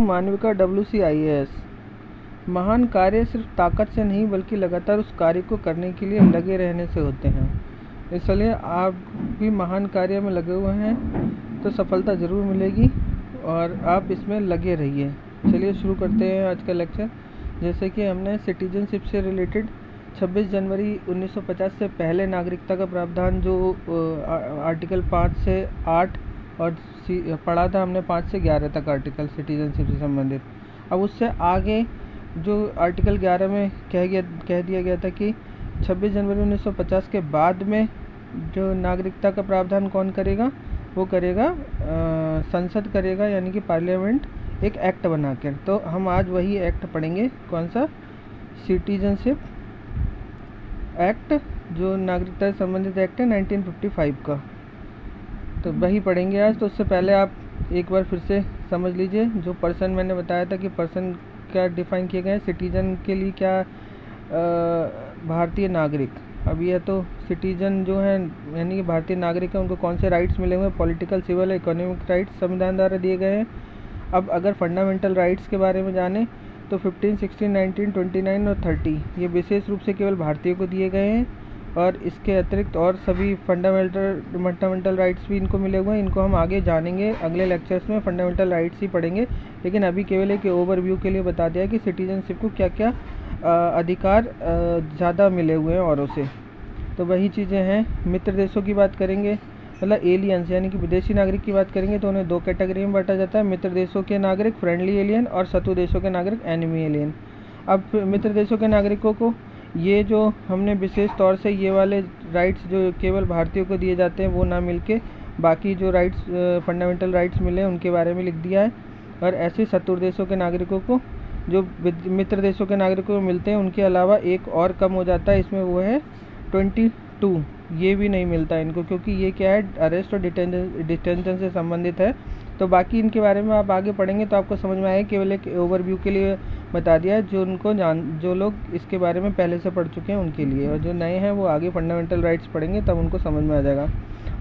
मानविका WCIS महान कार्य सिर्फ ताकत से नहीं बल्कि लगातार उस कार्य को करने के लिए लगे रहने से होते हैं। इसलिए आप भी महान कार्य में लगे हुए हैं तो सफलता ज़रूर मिलेगी और आप इसमें लगे रहिए। चलिए शुरू करते हैं आज का लेक्चर। जैसे कि हमने सिटीजनशिप से रिलेटेड 26 जनवरी 1950 से पहले नागरिकता का प्रावधान जो आर्टिकल 5 से 8 और पढ़ा था हमने 5 से 11 तक आर्टिकल सिटीजनशिप से संबंधित। अब उससे आगे जो आर्टिकल 11 में कह दिया गया था कि 26 जनवरी 1950 के बाद में जो नागरिकता का प्रावधान कौन करेगा, वो करेगा संसद करेगा, यानी कि पार्लियामेंट एक एक्ट बनाकर। तो हम आज वही एक्ट पढ़ेंगे। कौन सा? सिटीजनशिप एक्ट, जो नागरिकता से संबंधित एक्ट है 1955 का। तो वही पढ़ेंगे आज। तो उससे पहले आप एक बार फिर से समझ लीजिए जो पर्सन मैंने बताया था कि पर्सन क्या डिफाइन किए गए हैं। सिटीजन के लिए क्या भारतीय नागरिक। अब यह तो सिटीजन जो है यानी कि भारतीय नागरिक है, उनको कौन से राइट्स मिले हुए हैं? पॉलिटिकल, सिविल, इकोनॉमिक राइट्स संविधान द्वारा दिए गए हैं। अब अगर फंडामेंटल राइट्स के बारे में जाने तो 15, 16, 19, 29 और 30 ये विशेष रूप से केवल भारतीयों को दिए गए हैं और इसके अतिरिक्त और सभी फंडामेंटल राइट्स भी इनको मिले हुए हैं। इनको हम आगे जानेंगे, अगले लेक्चर्स में फंडामेंटल राइट्स ही पढ़ेंगे। लेकिन अभी केवल एक ओवरव्यू के लिए बता दिया कि सिटीजनशिप को क्या क्या अधिकार ज़्यादा मिले हुए हैं औरों से। तो वही चीज़ें हैं। मित्र देशों की बात करेंगे, मतलब एलियंस यानी कि विदेशी नागरिक की बात करेंगे तो उन्हें दो कैटेगरी में बांटा जाता है। मित्र देशों के नागरिक फ्रेंडली एलियन और शत्रु देशों के नागरिक एनिमी एलियन। अब मित्र देशों के नागरिकों को ये जो हमने विशेष तौर से ये वाले राइट्स जो केवल भारतीयों को दिए जाते हैं वो ना मिलके बाकी जो राइट्स फंडामेंटल राइट्स मिले उनके बारे में लिख दिया है। और ऐसे शत्रु देशों के नागरिकों को जो मित्र देशों के नागरिकों को मिलते हैं उनके अलावा एक और कम हो जाता है, इसमें वो है 22। ये भी नहीं मिलता इनको, क्योंकि ये क्या है, अरेस्ट और डिटेंशन से संबंधित है। तो बाकी इनके बारे में आप आगे पढ़ेंगे तो आपको समझ में आएगा। केवल एक ओवरव्यू के लिए बता दिया है, जो लोग इसके बारे में पहले से पढ़ चुके हैं उनके लिए, और जो नए हैं वो आगे फंडामेंटल राइट्स पढ़ेंगे तब उनको समझ में आ जाएगा।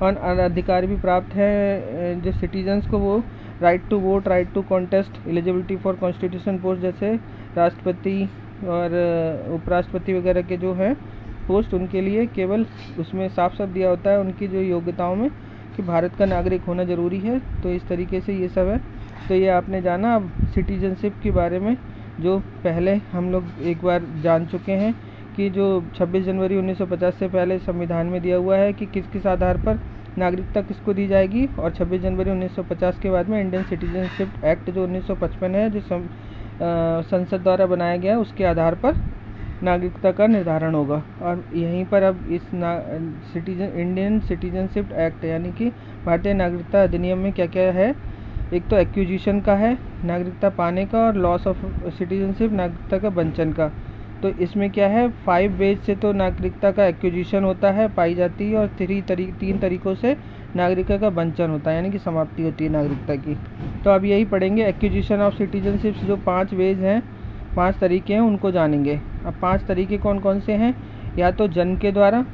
और अधिकार भी प्राप्त है जो सिटीजन्स को, वो right to vote, right to contest, eligibility for constitution post जैसे राष्ट्रपति और उपराष्ट्रपति वगैरह के जो हैं पोस्ट, उनके लिए केवल उसमें साफ साफ दिया होता है उनकी जो योग्यताओं में कि भारत का नागरिक होना ज़रूरी है। तो इस तरीके से ये सब है। तो ये आपने जाना। अब सिटीजनशिप के बारे में जो पहले हम लोग एक बार जान चुके हैं कि जो 26 जनवरी 1950 से पहले संविधान में दिया हुआ है कि किस आधार पर नागरिकता किसको दी जाएगी, और 26 जनवरी 1950 के बाद में इंडियन सिटीजनशिप एक्ट जो 1955 है जो संसद द्वारा बनाया गया है, उसके आधार पर नागरिकता का निर्धारण होगा। और यहीं पर अब इस इंडियन सिटीजनशिप एक्ट यानी कि भारतीय नागरिकता अधिनियम में क्या क्या है। एक तो एक्विजिशन का है नागरिकता पाने का, और लॉस ऑफ सिटीजनशिप नागरिकता का वंचन का। तो इसमें क्या है, 5 वेज से तो नागरिकता का एक्विजिशन होता है, पाई जाती है, और 3 तरीक़ों से नागरिकता का वंचन होता है यानी कि समाप्ति होती है नागरिकता की। तो अब यही पढ़ेंगे एक्विजिशन ऑफ सिटीजनशिप। जो 5 वेज हैं, 5 तरीके हैं, उनको जानेंगे। अब 5 तरीके कौन कौन से हैं? या तो जन्म के द्वारा,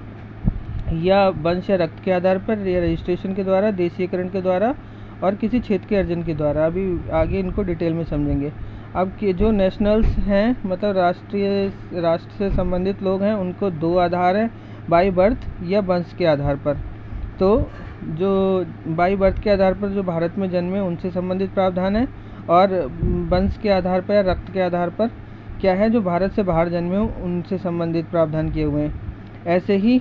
या वंश या रक्त के आधार पर, या रजिस्ट्रेशन के द्वारा, देशीयकरण के द्वारा, और किसी क्षेत्र के अर्जन के द्वारा। अभी आगे इनको डिटेल में समझेंगे। अब के जो नेशनल्स हैं, मतलब राष्ट्र से संबंधित लोग हैं, उनको 2 आधार हैं, बाई बर्थ या वंश के आधार पर। तो जो बाई बर्थ के आधार पर जो भारत में जन्मे उनसे संबंधित प्रावधान है, और वंश के आधार पर या रक्त के आधार पर क्या है, जो भारत से बाहर जन्मे हो उनसे संबंधित प्रावधान किए हुए हैं। ऐसे ही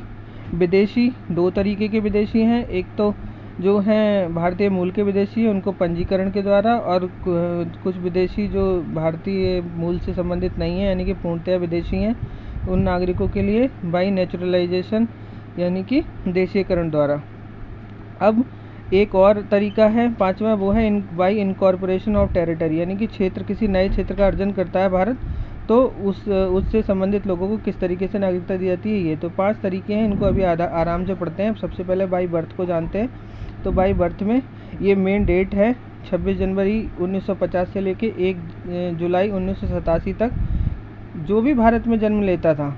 विदेशी 2 तरीके के विदेशी हैं। एक तो जो हैं भारतीय मूल के विदेशी हैं, उनको पंजीकरण के द्वारा, और कुछ विदेशी जो भारतीय मूल से संबंधित नहीं है यानी कि पूर्णतया विदेशी हैं, उन नागरिकों के लिए बाई नेचुरलाइजेशन यानी कि देशीयकरण द्वारा। अब एक और तरीका है 5वां, वो है बाई इनकॉर्पोरेशन ऑफ टेरिटरी, यानी कि किसी नए क्षेत्र का अर्जन करता है भारत, तो उससे संबंधित लोगों को किस तरीके से नागरिकता दी जाती है। ये तो 5 तरीके हैं, इनको अभी आराम से पढ़ते हैं। सबसे पहले बाई बर्थ को जानते हैं। तो बाई बर्थ में ये मेन डेट है 26 जनवरी 1950 से लेके 1 जुलाई 1987 तक जो भी भारत में जन्म लेता था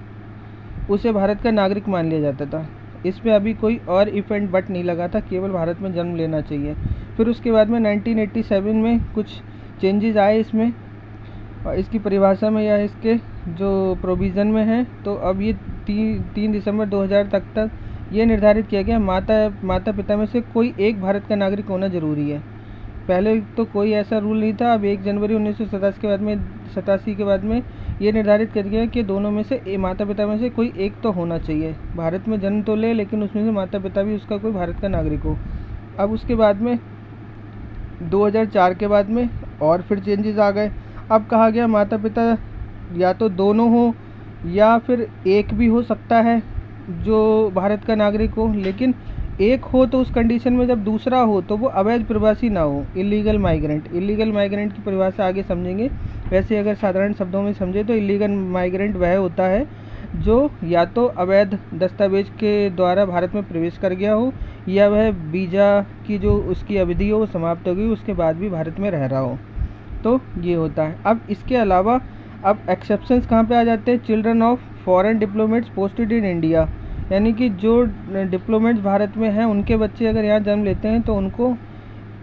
उसे भारत का नागरिक मान लिया जाता था। इसमें अभी कोई और इफ़ बट नहीं लगा था, केवल भारत में जन्म लेना चाहिए। फिर उसके बाद में 1987 में कुछ चेंजेस आए इसमें और इसकी परिभाषा में या इसके जो प्रोविज़न में है। तो अब ये 3 दिसंबर 2000 तक ये निर्धारित किया गया माता पिता में से कोई एक भारत का नागरिक होना ज़रूरी है। पहले तो कोई ऐसा रूल नहीं था। अब 1 जनवरी 1987 के बाद में ये निर्धारित कर दिया कि दोनों में से माता पिता में से कोई एक तो होना चाहिए। भारत में जन्म तो ले, लेकिन उसमें से माता पिता भी उसका कोई भारत का नागरिक हो। अब उसके बाद में 2004 के बाद में और फिर चेंजेस आ गए। अब कहा गया माता पिता या तो दोनों हो या फिर एक भी हो सकता है जो भारत का नागरिक हो, लेकिन एक हो तो उस कंडीशन में जब दूसरा हो तो वो अवैध प्रवासी ना हो, इलीगल माइग्रेंट। इलीगल माइग्रेंट की परिभाषा आगे समझेंगे। वैसे अगर साधारण शब्दों में समझे तो इलीगल माइग्रेंट वह होता है जो या तो अवैध दस्तावेज के द्वारा भारत में प्रवेश कर गया हो या वह वीज़ा की जो उसकी अवधि हो वो समाप्त हो गई, उसके बाद भी भारत में रह रहा हो, तो ये होता है। अब इसके अलावा अब एक्सेप्शंस कहाँ पे आ जाते हैं? Children of foreign diplomats posted in India, यानी कि जो डिप्लोमेट्स भारत में हैं उनके बच्चे अगर यहाँ जन्म लेते हैं तो उनको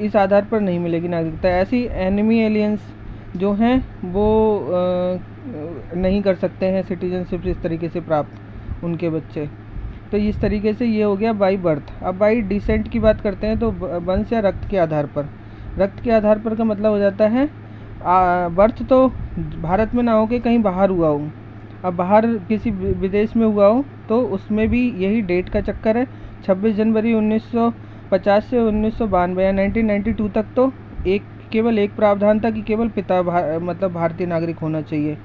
इस आधार पर नहीं मिलेगी नागरिकता। ऐसी एनिमी एलियंस जो हैं वो नहीं कर सकते हैं सिटीजनशिप इस तरीके से प्राप्त उनके बच्चे। तो इस तरीके से ये हो गया बाई बर्थ। अब बाई डिसेंट की बात करते हैं तो वंश या रक्त के आधार पर। रक्त के आधार पर का मतलब हो जाता है बर्थ तो भारत में ना हो के कहीं बाहर हुआ हो। अब बाहर किसी विदेश में हुआ हो तो उसमें भी यही डेट का चक्कर है। 26 जनवरी 1950 से 1992 या 1992 तक तो केवल एक प्रावधान था कि केवल पिता मतलब भारतीय नागरिक होना चाहिए,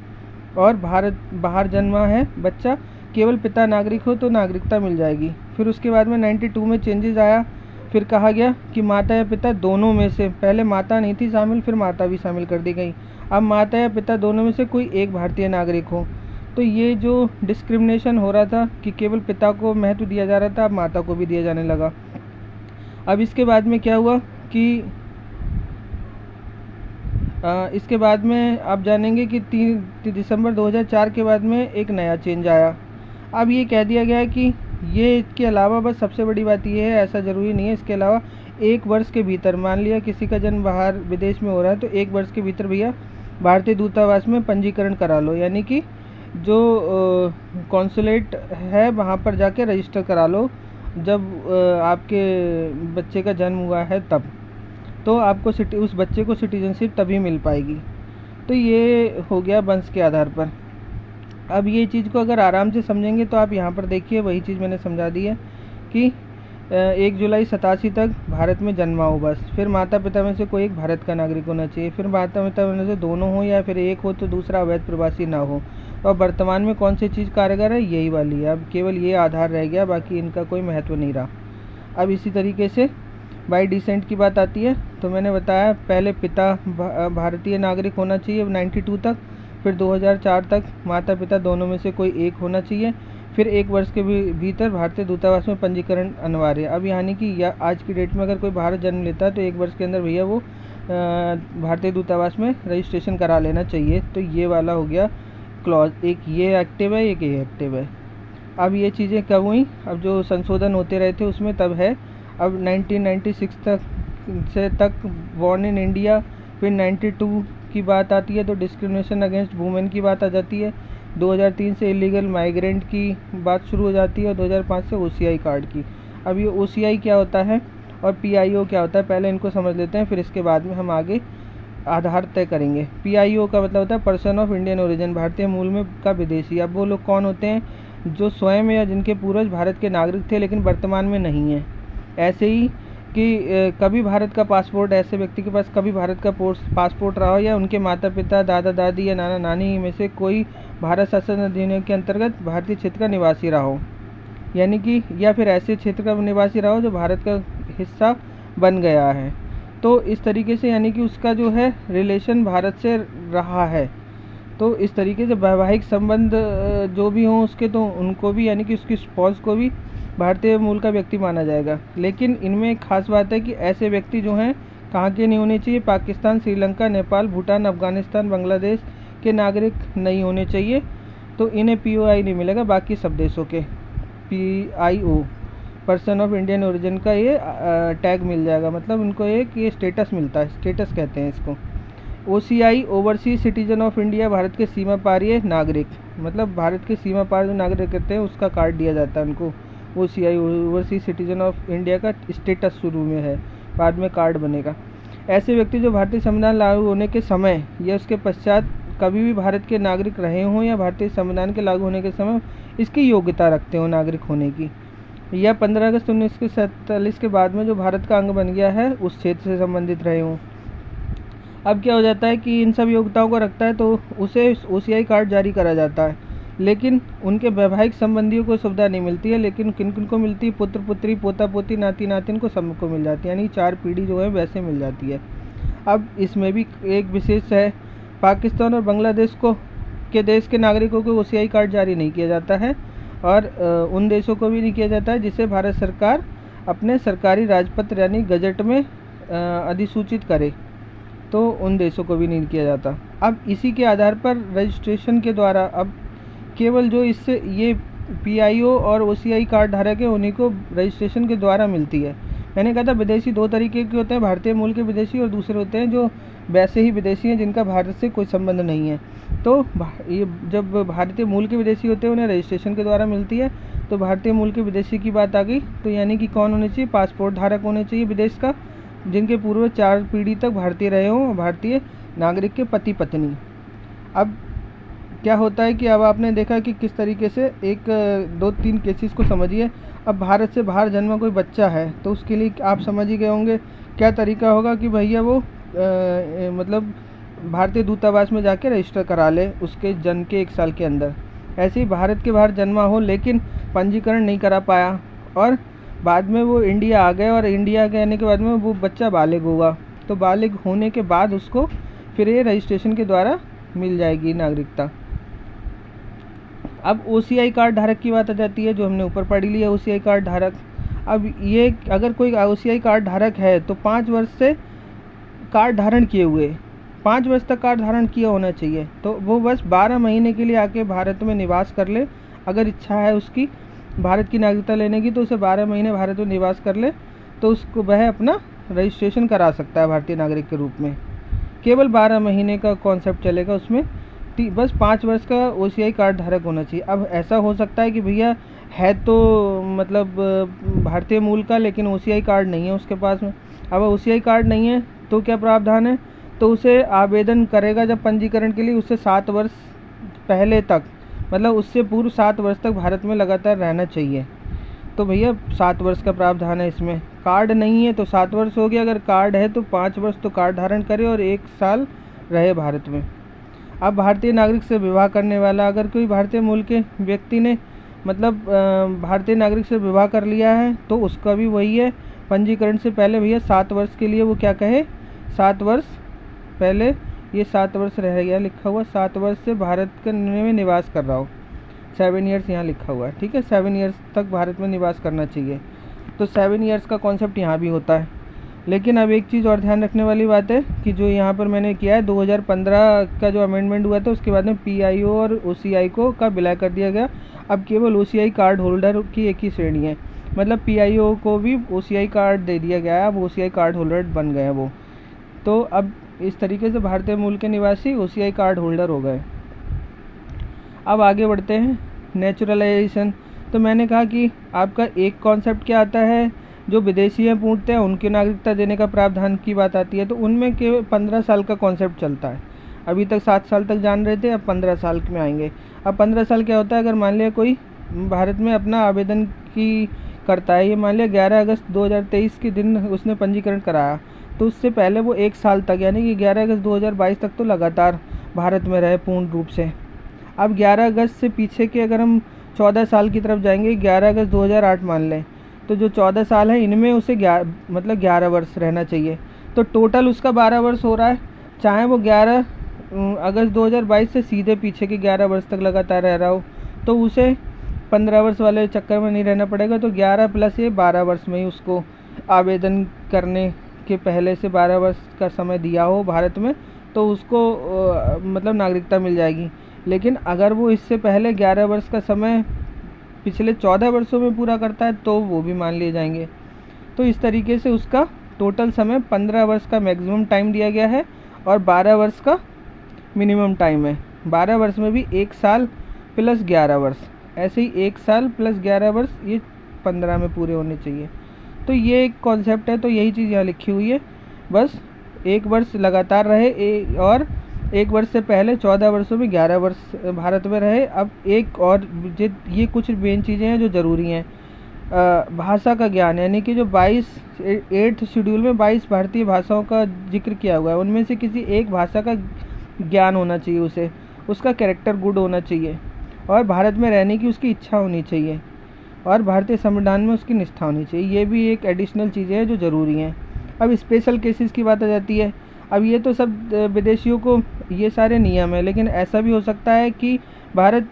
और बाहर जन्मा है बच्चा, केवल पिता नागरिक हो तो नागरिकता मिल जाएगी। फिर उसके बाद में 92 में चेंजेस आया। फिर कहा गया कि माता या पिता दोनों में से, पहले माता नहीं थी शामिल, फिर माता भी शामिल कर दी गई। अब माता या पिता दोनों में से कोई एक भारतीय नागरिक हो। तो ये जो डिस्क्रिमिनेशन हो रहा था कि केवल पिता को महत्व दिया जा रहा था, अब माता को भी दिया जाने लगा। अब इसके बाद में क्या हुआ कि इसके बाद में आप जानेंगे कि 3 दिसंबर 2004 के बाद में एक नया चेंज आया। अब ये कह दिया गया है कि ये इसके अलावा बस सबसे बड़ी बात ये है, ऐसा ज़रूरी नहीं है, इसके अलावा 1 वर्ष के भीतर, मान लिया किसी का जन्म बाहर विदेश में हो रहा है तो 1 वर्ष के भीतर भैया भारतीय दूतावास में पंजीकरण करा लो, यानी कि जो कॉन्सुलेट है वहाँ पर जाके रजिस्टर करा लो जब आपके बच्चे का जन्म हुआ है तब, तो आपको उस बच्चे को सिटीजनशिप तभी मिल पाएगी। तो ये हो गया वंश के आधार पर। अब ये चीज़ को अगर आराम से समझेंगे तो आप यहाँ पर देखिए वही चीज़ मैंने समझा दी है कि 1 जुलाई 87 तक भारत में जन्मा हो बस। फिर माता पिता में से कोई एक भारत का नागरिक होना चाहिए। फिर माता पिता में से दोनों हो या फिर एक हो तो दूसरा अवैध प्रवासी ना हो। और वर्तमान में कौन सी चीज़ कारगर है? यही वाली है। अब केवल ये आधार रह गया, बाकी इनका कोई महत्व नहीं रहा। अब इसी तरीके से बाई डिसेंट की बात आती है तो मैंने बताया पहले पिता भारतीय नागरिक होना चाहिए 92 तक, फिर 2004 तक माता पिता दोनों में से कोई एक होना चाहिए, फिर 1 वर्ष के भीतर भारतीय दूतावास में पंजीकरण अनिवार्य। अब यानी कि आज की डेट में अगर कोई भारत जन्म लेता है तो 1 वर्ष के अंदर भैया वो भारतीय दूतावास में रजिस्ट्रेशन करा लेना चाहिए। तो ये वाला हो गया क्लॉज, एक ये एक्टिव है, एक ये एक्टिव है। अब ये चीज़ें कब हुई? अब जो संशोधन होते रहे थे उसमें तब है। अब 1996 तक बॉर्न इन इंडिया, फिर 92 की बात आती है तो डिस्क्रिमिनेशन अगेंस्ट वुमेन की बात आ जाती है। 2003 से इलीगल माइग्रेंट की बात शुरू हो जाती है और 2005 से OCI कार्ड की। अब ये OCI क्या होता है और PIO क्या होता है, पहले इनको समझ लेते हैं, फिर इसके बाद में हम आगे आधार तय करेंगे। PIO का मतलब होता है पर्सन ऑफ इंडियन ओरिजिन, भारतीय मूल में का विदेशी। अब वो लोग कौन होते हैं? जो स्वयं या जिनके पूर्वज भारत के नागरिक थे लेकिन वर्तमान में नहीं हैं। ऐसे ही कि कभी भारत का पासपोर्ट, ऐसे व्यक्ति के पास कभी भारत का पासपोर्ट रहा हो या उनके माता पिता, दादा दादी या नाना नानी में से कोई भारत शासन अधिनियम के अंतर्गत भारतीय क्षेत्र का निवासी रहा हो, यानी कि या फिर ऐसे क्षेत्र का निवासी रहा हो जो भारत का हिस्सा बन गया है। तो इस तरीके से यानी कि उसका जो है रिलेशन भारत से रहा है। तो इस तरीके से वैवाहिक संबंध जो भी हों उसके, तो उनको भी यानी कि उसकी स्पाउस को भी भारतीय मूल का व्यक्ति माना जाएगा। लेकिन इनमें एक खास बात है कि ऐसे व्यक्ति जो हैं कहाँ के नहीं होने चाहिए? पाकिस्तान, श्रीलंका, नेपाल, भूटान, अफगानिस्तान, बांग्लादेश के नागरिक नहीं होने चाहिए। तो इन्हें POI नहीं मिलेगा, बाकी सब देशों के PIO, person of Indian origin का ये टैग मिल जाएगा, मतलब उनको एक ये स्टेटस मिलता है, स्टेटस कहते हैं इसको। OCI overseas citizen of India, Bharat के सीमा पारीय नागरिक, मतलब भारत के सीमा पार जो नागरिक रहते हैं उसका कार्ड दिया जाता है उनको। OCI overseas citizen of India का स्टेटस शुरू में है, बाद में कार्ड बनेगा। ऐसे व्यक्ति जो भारतीय संविधान लागू होने के समय या उसके पश्चात कभी भी भारत के नागरिक रहे हों या भारतीय संविधान के लागू होने के समय इसकी योग्यता रखते हो नागरिक होने की, या 15 अगस्त 1947 के बाद में जो भारत का अंग बन गया है उस क्षेत्र से संबंधित रहे हों। अब क्या हो जाता है कि इन सब योग्यताओं को रखता है तो उसे OCI कार्ड जारी करा जाता है, लेकिन उनके वैवाहिक संबंधियों को सुविधा नहीं मिलती है। लेकिन किन किन को मिलती है? पुत्र पुत्री, पोता पोती, नाती नातिन को सबको मिल जाती है, यानी 4 पीढ़ी जो है वैसे मिल जाती है। अब इसमें भी एक विशेष है, पाकिस्तान और बांग्लादेश के देश के नागरिकों को OCI कार्ड जारी नहीं किया जाता है, और उन देशों को भी नहीं किया जाता है जिसे भारत सरकार अपने सरकारी राजपत्र यानी गजट में अधिसूचित करे, तो उन देशों को भी नहीं किया जाता। अब इसी के आधार पर रजिस्ट्रेशन के द्वारा अब केवल जो इससे ये PIO और OCI कार्ड धारक है उन्हीं को रजिस्ट्रेशन के द्वारा मिलती है। मैंने कहा था विदेशी 2 तरीके के होते हैं, भारतीय मूल के विदेशी और दूसरे होते हैं जो वैसे ही विदेशी हैं जिनका भारत से कोई संबंध नहीं है। तो ये जब भारतीय मूल के विदेशी होते हैं उन्हें रजिस्ट्रेशन के द्वारा मिलती है। तो भारतीय मूल के विदेशी की बात आ गई, तो यानी कि कौन होने चाहिए? पासपोर्ट धारक होने चाहिए विदेश का, जिनके पूर्वज 4 पीढ़ी तक भारतीय रहे हों, भारतीय नागरिक के पति पत्नी। अब क्या होता है कि अब आपने देखा कि किस तरीके से 1-2-3 केसेस को समझिए। अब भारत से बाहर जन्मा कोई बच्चा है तो उसके लिए आप समझ ही गए होंगे क्या तरीका होगा कि भैया वो मतलब भारतीय दूतावास में जाके रजिस्टर करा ले उसके जन्म के 1 साल के अंदर। ऐसे ही भारत के बाहर जन्मा हो लेकिन पंजीकरण नहीं करा पाया और बाद में वो इंडिया आ गए, और इंडिया के आने के बाद में वो बच्चा बालिग हुआ, तो बालिग होने के बाद उसको फिर ये रजिस्ट्रेशन के द्वारा मिल जाएगी नागरिकता। अब OCI कार्ड धारक की बात आ जाती है, जो हमने ऊपर पढ़ लिया OCI कार्ड धारक। अब ये अगर कोई OCI कार्ड धारक है तो 5 वर्ष से कार्ड धारण किए हुए, 5 वर्ष तक कार्ड धारण किया होना चाहिए। तो वो बस 12 महीने के लिए आके भारत में निवास कर ले, अगर इच्छा है उसकी भारत की नागरिकता लेने की तो उसे 12 महीने भारत में निवास कर ले तो उसको वह अपना रजिस्ट्रेशन करा सकता है भारतीय नागरिक के रूप में। केवल 12 महीने का कॉन्सेप्ट चलेगा उसमें, बस 5 वर्ष का OCI कार्ड धारक होना चाहिए। अब ऐसा हो सकता है कि भैया है तो मतलब भारतीय मूल का लेकिन OCI कार्ड नहीं है उसके पास में। अब OCI कार्ड नहीं है तो क्या प्रावधान है? तो उसे आवेदन करेगा जब पंजीकरण के लिए, उससे 7 वर्ष पहले तक, मतलब उससे पूर्व 7 वर्ष तक भारत में लगातार रहना चाहिए। तो भैया 7 वर्ष का प्रावधान है इसमें। कार्ड नहीं है तो 7 वर्ष हो गया, अगर कार्ड है तो 5 वर्ष तो कार्ड धारण करे और 1 साल रहे भारत में। अब भारतीय नागरिक से विवाह करने वाला, अगर कोई भारतीय मूल के व्यक्ति ने मतलब भारतीय नागरिक से विवाह कर लिया है तो उसका भी वही है, पंजीकरण से पहले भैया 7 वर्ष के लिए वो क्या कहे, 7 वर्ष पहले, ये 7 वर्ष रह गया लिखा हुआ, 7 वर्ष से भारत के में निवास कर रहा हो, 7 ईयर्स यहाँ लिखा हुआ है, ठीक है, 7 ईयर्स तक भारत में निवास करना चाहिए। तो 7 ईयर्स का कॉन्सेप्ट यहाँ भी होता है। लेकिन अब एक चीज़ और ध्यान रखने वाली बात है कि जो यहाँ पर मैंने किया है 2015 का जो अमेंडमेंट हुआ था उसके बाद में PIO और OCI को का विलय कर दिया गया। अब केवल OCI कार्ड होल्डर की एक ही श्रेणी है, मतलब PIO को भी OCI कार्ड दे दिया गया है, अब OCI कार्ड होल्डर बन गए हैं वो। तो अब इस तरीके से भारतीय मूल के निवासी OCI कार्ड होल्डर हो गए। अब आगे बढ़ते हैं, नेचुरलाइजेशन। तो मैंने कहा कि आपका एक कॉन्सेप्ट क्या आता है, जो विदेशी हैं पूर्णतः उनकी नागरिकता देने का प्रावधान की बात आती है, तो उनमें केवल 15 साल का कॉन्सेप्ट चलता है। अभी तक 7 साल तक जान रहे थे, अब 15 साल में आएंगे। अब 15 साल क्या होता है, अगर मान लिया कोई भारत में अपना आवेदन की करता है, ये मान लिया 11 अगस्त 2023 के दिन उसने पंजीकरण कराया, तो उससे पहले वो 1 साल तक यानी कि 11 अगस्त 2022 तक तो लगातार भारत में रहे पूर्ण रूप से। अब 11 अगस्त से पीछे के अगर हम 14 साल की तरफ जाएंगे, 11 अगस्त 2008 मान लें, तो जो 14 साल है इनमें उसे 11 वर्ष रहना चाहिए, तो टोटल उसका 12 वर्ष हो रहा है। चाहे वो 11 अगस्त 2022 से सीधे पीछे के 11 वर्ष तक लगातार रह रहा हो तो उसे 15 वर्ष वाले चक्कर में नहीं रहना पड़ेगा, तो 11 प्लस ये 12 वर्ष में ही उसको आवेदन करने के पहले से 12 वर्ष का समय दिया हो भारत में, तो उसको मतलब नागरिकता मिल जाएगी। लेकिन अगर वो इससे पहले 11 वर्ष का समय पिछले 14 वर्षों में पूरा करता है तो वो भी मान लिए जाएंगे। तो इस तरीके से उसका टोटल समय 15 वर्ष का मैक्सिमम टाइम दिया गया है और 12 वर्ष का मिनिमम टाइम है। 12 वर्ष में भी 1 साल प्लस 11 वर्ष, ऐसे ही 1 साल प्लस 11 वर्ष ये 15 में पूरे होने चाहिए। तो ये एक कॉन्सेप्ट है, तो यही चीज़ यहाँ लिखी हुई है। बस 1 वर्ष लगातार रहे और 1 वर्ष से पहले 14 वर्षों में 11 वर्ष भारत में रहे। अब एक और ये कुछ मेन चीज़ें हैं जो ज़रूरी हैं। भाषा का ज्ञान, यानी कि जो 8th शेड्यूल में 22 भारतीय भाषाओं का जिक्र किया हुआ है, उनमें से किसी एक भाषा का ज्ञान होना चाहिए, उसका कैरेक्टर गुड होना चाहिए, और भारत में रहने की उसकी इच्छा होनी चाहिए, और भारतीय संविधान में उसकी निष्ठा होनी चाहिए। ये भी एक एडिशनल चीज़ें हैं जो ज़रूरी हैं। अब स्पेशल केसेस की बात आ जाती है। अब ये तो सब विदेशियों को ये सारे नियम है, लेकिन ऐसा भी हो सकता है कि भारत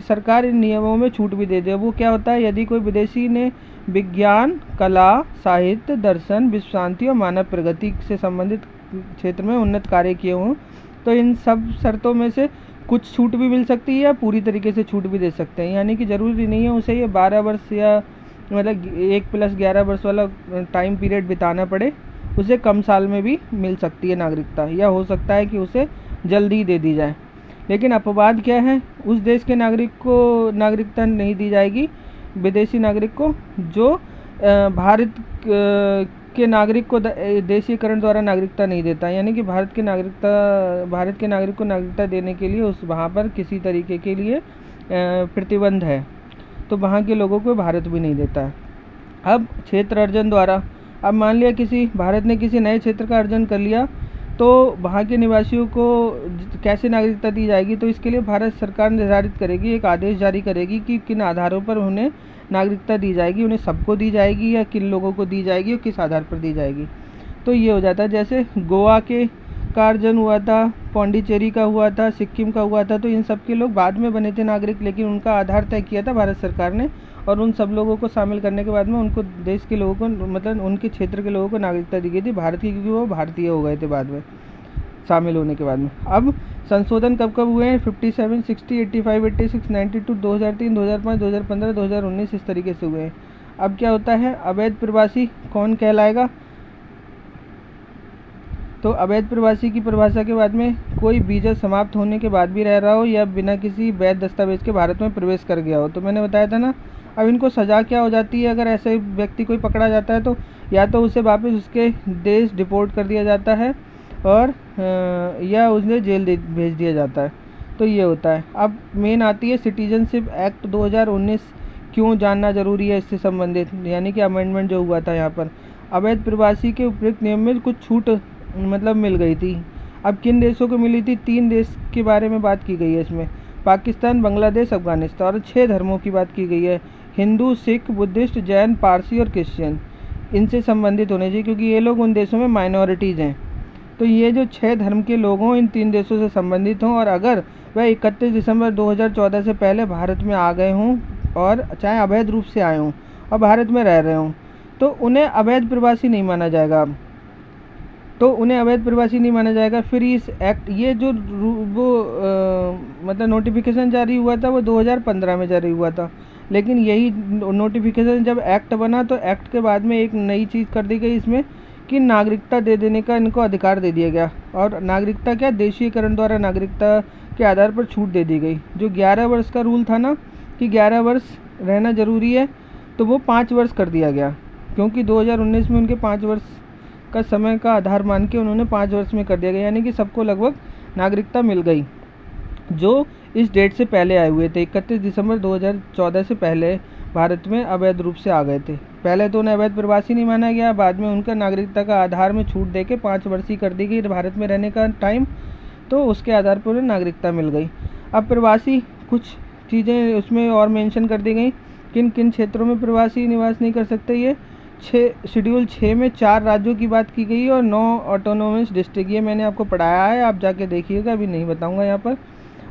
सरकार इन नियमों में छूट भी दे दे। वो क्या होता है, यदि कोई विदेशी ने विज्ञान, कला, साहित्य, दर्शन, विश्व शांति और मानव प्रगति से संबंधित क्षेत्र में उन्नत कार्य किए हों, तो इन सब शर्तों में से कुछ छूट भी मिल सकती है या पूरी तरीके से छूट भी दे सकते हैं। यानी कि ज़रूरी नहीं है उसे ये 12 वर्ष या मतलब 1 + 11 वर्ष वाला टाइम पीरियड बिताना पड़े, उसे कम साल में भी मिल सकती है नागरिकता, या हो सकता है कि उसे जल्दी दे दी जाए। लेकिन अपवाद क्या है, उस देश के नागरिक को नागरिकता नहीं दी जाएगी, विदेशी नागरिक को जो भारत के नागरिक को देशीकरण द्वारा नागरिकता नहीं देता। यानी कि भारत के नागरिक को नागरिकता देने के लिए उस वहाँ पर किसी तरीके के लिए प्रतिबंध है, तो वहाँ के लोगों को भारत भी नहीं देता है। अब क्षेत्र अर्जन द्वारा, अब मान लिया भारत ने किसी नए क्षेत्र का अर्जन कर लिया, तो वहाँ के निवासियों को कैसे नागरिकता दी जाएगी, तो इसके लिए भारत सरकार निर्धारित करेगी, एक आदेश जारी करेगी कि किन आधारों पर उन्हें नागरिकता दी जाएगी, उन्हें सबको दी जाएगी या किन लोगों को दी जाएगी और किस आधार पर दी जाएगी। तो ये हो जाता है, जैसे गोवा का अर्जन हुआ था, पौंडीचेरी का हुआ था, सिक्किम का हुआ था, तो इन सब के लोग बाद में बने थे नागरिक, लेकिन उनका आधार तय किया था भारत सरकार ने, और उन सब लोगों को शामिल करने के बाद में उनको देश के लोगों को मतलब उनके क्षेत्र के लोगों को नागरिकता दी गई थी भारत की, क्योंकि वो भारतीय हो गए थे बाद में शामिल होने के बाद में। अब संशोधन कब कब हुए हैं, 57, 60, 85, 86, 92, 2003, 2005, 2015, 2019 इस तरीके से हुए हैं। अब क्या होता है, अवैध प्रवासी कौन कहलाएगा, तो अवैध प्रवासी की परिभाषा के बाद में कोई वीज़ा समाप्त होने के बाद भी रह रहा हो या बिना किसी वैध दस्तावेज के भारत में प्रवेश कर गया हो। तो मैंने बताया था ना, अब इनको सज़ा क्या हो जाती है, अगर ऐसे व्यक्ति कोई पकड़ा जाता है तो या तो उसे वापस उसके देश डिपोर्ट कर दिया जाता है और या उसे जेल भेज दिया जाता है। तो ये होता है। अब मेन आती है सिटीजनशिप एक्ट 2019 क्यों जानना ज़रूरी है इससे संबंधित, यानी कि अमेंडमेंट जो हुआ था यहाँ पर। अवैध प्रवासी के उपयुक्त नियम में कुछ छूट मतलब मिल गई थी। अब किन देशों को मिली थी, 3 देश के बारे में बात की गई है इसमें, पाकिस्तान, बांग्लादेश, अफगानिस्तान, और 6 धर्मों की बात की गई है, हिंदू, सिख, बुद्धिस्ट, जैन, पारसी और क्रिश्चियन। इनसे संबंधित होने चाहिए क्योंकि ये लोग उन देशों में माइनॉरिटीज़ हैं। तो ये जो 6 धर्म के लोग हों, इन 3 देशों से संबंधित हों, और अगर वह 31 दिसंबर 2014 से पहले भारत में आ गए हों और चाहे अवैध रूप से आए हों और भारत में रह रहे हों, तो उन्हें अवैध प्रवासी नहीं माना जाएगा। फिर इस एक्ट ये जो मतलब नोटिफिकेशन जारी हुआ था वो 2015 में जारी हुआ था, लेकिन यही नोटिफिकेशन जब एक्ट बना तो एक्ट के बाद में एक नई चीज़ कर दी गई इसमें कि नागरिकता दे देने का इनको अधिकार दे दिया गया। और नागरिकता क्या, देशीकरण द्वारा नागरिकता के आधार पर छूट दे दी गई। जो 11 वर्ष का रूल था ना कि 11 वर्ष रहना ज़रूरी है, तो वो 5 वर्ष कर दिया गया, क्योंकि 2019 में उनके 5 वर्ष का समय का आधार मान के उन्होंने 5 वर्ष में कर दिया गया। यानी कि सबको लगभग नागरिकता मिल गई जो इस डेट से पहले आए हुए थे, 31 दिसंबर 2014 से पहले भारत में अवैध रूप से आ गए थे। पहले तो उन्हें अवैध प्रवासी नहीं माना गया, बाद में उनका नागरिकता का आधार में छूट देके 5 वर्ष ही कर दी गई भारत में रहने का टाइम, तो उसके आधार पर उन्हें नागरिकता मिल गई। अब प्रवासी कुछ चीज़ें उसमें और मेंशन कर दी गई, किन किन क्षेत्रों में प्रवासी निवास नहीं कर सकते। ये शेड्यूल 6 में 4 राज्यों की बात की गई और 9 ऑटोनोमस डिस्ट्रिक्ट, ये मैंने आपको पढ़ाया है, आप जाके देखिएगा, अभी नहीं बताऊंगा यहाँ पर।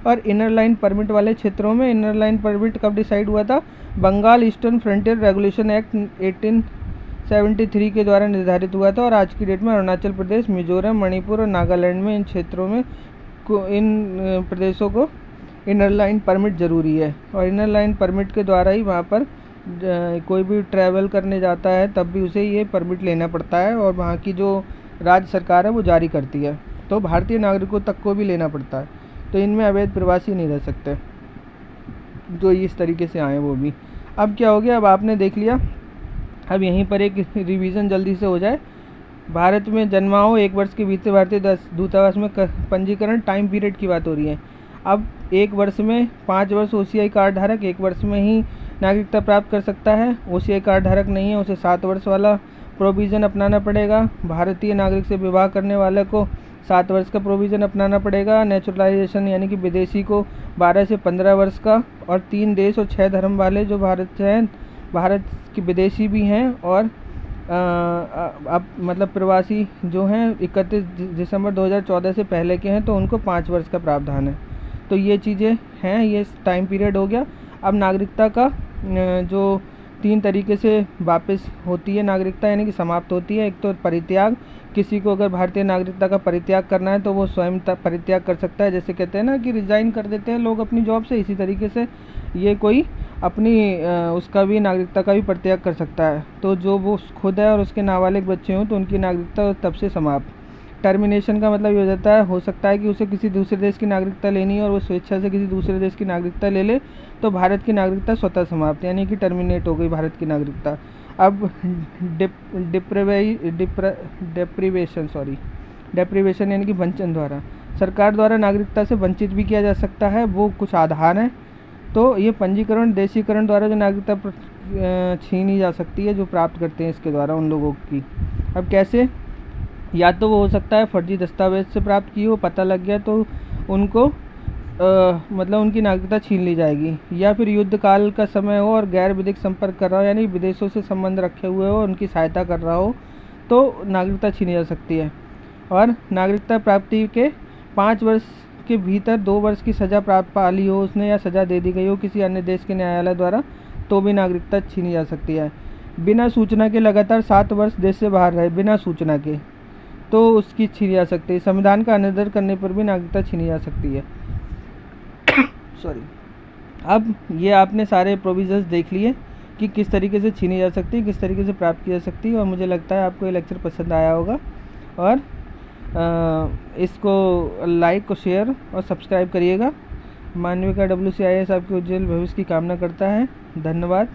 और इनर लाइन परमिट वाले क्षेत्रों में, इनर लाइन परमिट कब डिसाइड हुआ था, Bengal eastern frontier regulation act 1873 के द्वारा निर्धारित हुआ था, और आज की डेट में अरुणाचल प्रदेश, मिजोरम, मणिपुर और नागालैंड में इन क्षेत्रों में इन प्रदेशों को इनर लाइन परमिट ज़रूरी है। और इनर लाइन परमिट के द्वारा ही वहाँ पर कोई भी ट्रैवल करने जाता है तब भी उसे ये परमिट लेना पड़ता है, और वहाँ की जो राज्य सरकार है वो जारी करती है। तो भारतीय नागरिकों तक को भी लेना पड़ता है। तो इनमें अवैध प्रवासी नहीं रह सकते, जो इस तरीके से आए वो भी। अब क्या हो गया, अब आपने देख लिया, अब यहीं पर एक रिवीजन जल्दी से हो जाए। भारत में जन्माओ 1 वर्ष के भीतर भारतीय दूतावास में पंजीकरण, टाइम पीरियड की बात हो रही है। अब 1 वर्ष में 5 वर्ष OCI कार्ड धारक 1 वर्ष में ही नागरिकता प्राप्त कर सकता है। OCI कार्ड धारक नहीं है उसे 7 वर्ष वाला प्रोविज़न अपनाना पड़ेगा। भारतीय नागरिक से विवाह करने वाले को 7 वर्ष का प्रोविज़न अपनाना पड़ेगा। नेचुरलाइजेशन यानी कि विदेशी को 12 से 15 वर्ष का, और 3 देश और 6 धर्म वाले जो भारत के विदेशी भी हैं, और अब मतलब प्रवासी जो हैं 31 दिसंबर 2014 से पहले के हैं, तो उनको 5 वर्ष का प्रावधान है। तो ये चीज़ें हैं, ये टाइम पीरियड हो गया। अब नागरिकता का जो 3 तरीके से वापस होती है नागरिकता, यानी कि समाप्त होती है। एक तो परित्याग, किसी को अगर भारतीय नागरिकता का परित्याग करना है तो वो स्वयं परित्याग कर सकता है, जैसे कहते हैं ना कि रिज़ाइन कर देते हैं लोग अपनी जॉब से, इसी तरीके से ये कोई अपनी उसका भी नागरिकता का भी परित्याग कर सकता है। तो जो वो खुद है और उसके नाबालिग बच्चे हों तो उनकी नागरिकता तब से समाप्त। टर्मिनेशन का मतलब ये हो जाता है, हो सकता है कि उसे किसी दूसरे देश की नागरिकता लेनी है और वो स्वेच्छा से किसी दूसरे देश की नागरिकता ले ले, तो भारत की नागरिकता स्वतः समाप्त, यानी कि टर्मिनेट हो गई भारत की नागरिकता। अब डेप्रीवेशन यानी कि वंचन द्वारा, सरकार द्वारा नागरिकता से वंचित भी किया जा सकता है। वो कुछ आधार हैं। तो ये पंजीकरण, देशीकरण द्वारा जो नागरिकता छीनी जा सकती है, जो प्राप्त करते हैं इसके द्वारा उन लोगों की। अब कैसे, या तो वो हो सकता है फर्जी दस्तावेज से प्राप्त की हो, पता लग गया तो उनको मतलब उनकी नागरिकता छीन ली जाएगी, या फिर युद्ध काल का समय हो और गैर विधिक संपर्क कर रहा हो, यानी विदेशों से संबंध रखे हुए हो, उनकी सहायता कर रहा हो, तो नागरिकता छीनी जा सकती है। और नागरिकता प्राप्ति के 5 वर्ष के भीतर 2 वर्ष की सज़ा प्राप्त पाली हो उसने, या सज़ा दे दी गई हो किसी अन्य देश के न्यायालय द्वारा, तो भी नागरिकता छीनी जा सकती है। बिना सूचना के लगातार 7 वर्ष देश से बाहर रहे बिना सूचना के, तो उसकी छीनी जा सकती है। संविधान का अनादर करने पर भी नागरिकता छीनी जा सकती है। सॉरी। अब ये आपने सारे प्रोविजंस देख लिए कि किस तरीके से छीनी जा सकती है, किस तरीके से प्राप्त की जा सकती है, और मुझे लगता है आपको ये लेक्चर पसंद आया होगा। और इसको लाइक और शेयर और सब्सक्राइब करिएगा। मानविका WCIS आपके उज्जवल भविष्य की कामना करता है। धन्यवाद।